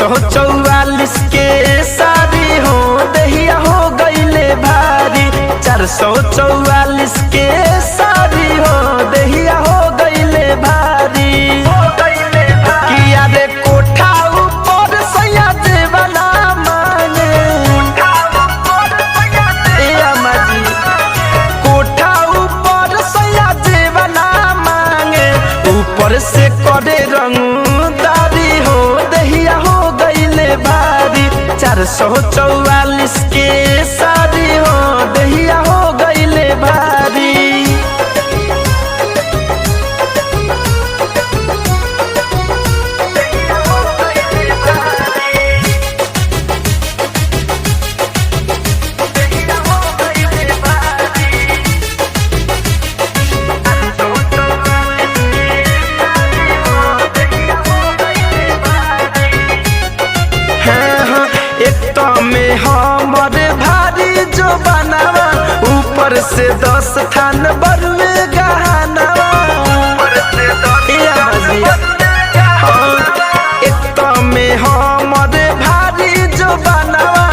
444 के साड़ी हो दहिया हो गईले भारी। 444 के साड़ी हो दहिया हो गईले भारी। किया रे कोठा ऊपर सैया देवना मांगे ए अम्मा जी। कोठा ऊपर सैया देवना मांगे ऊपर से करे रंगदारी हो दहिया हो गईले भारी। 444 के साड़ी हो दहिया हो गईले भारी। में हमर भारी जो बनावा ऊपर से 10 थान बरुए गहनावा। एक में हमर भारी जो बनावा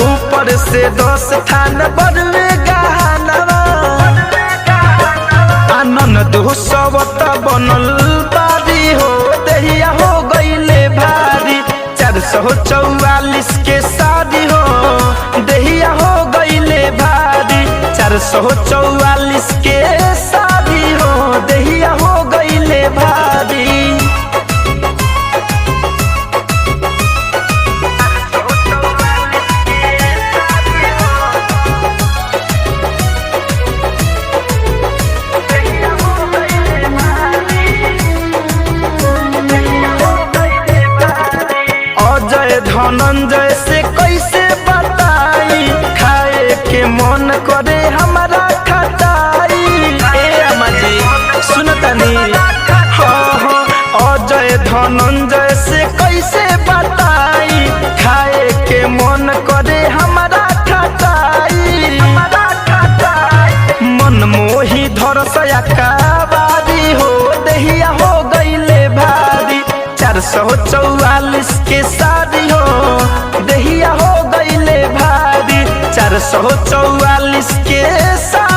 ऊपर से 10 थान बरुए गहनावा। आनंद सवत बनल बारी हो दहिया हो गईले भारी। 444 के साड़ी हो दहिया हो गईले भारी। 444 के साड़ी हो दहिया हो गईले भारी। अजय धनंजय से कैसे बताई खाए के मन करे हमारा खटाई। ए अम्मा जी सुनतनी हाँ अजय धनंजय से कैसे बताई खाए के मन करे हमारा खटाई। मन मोही धरसया काबारी हो दहिया हो गईले भारी। 444 के साड़ी हो दहिया हो गईले भारी। 444 के साड़ी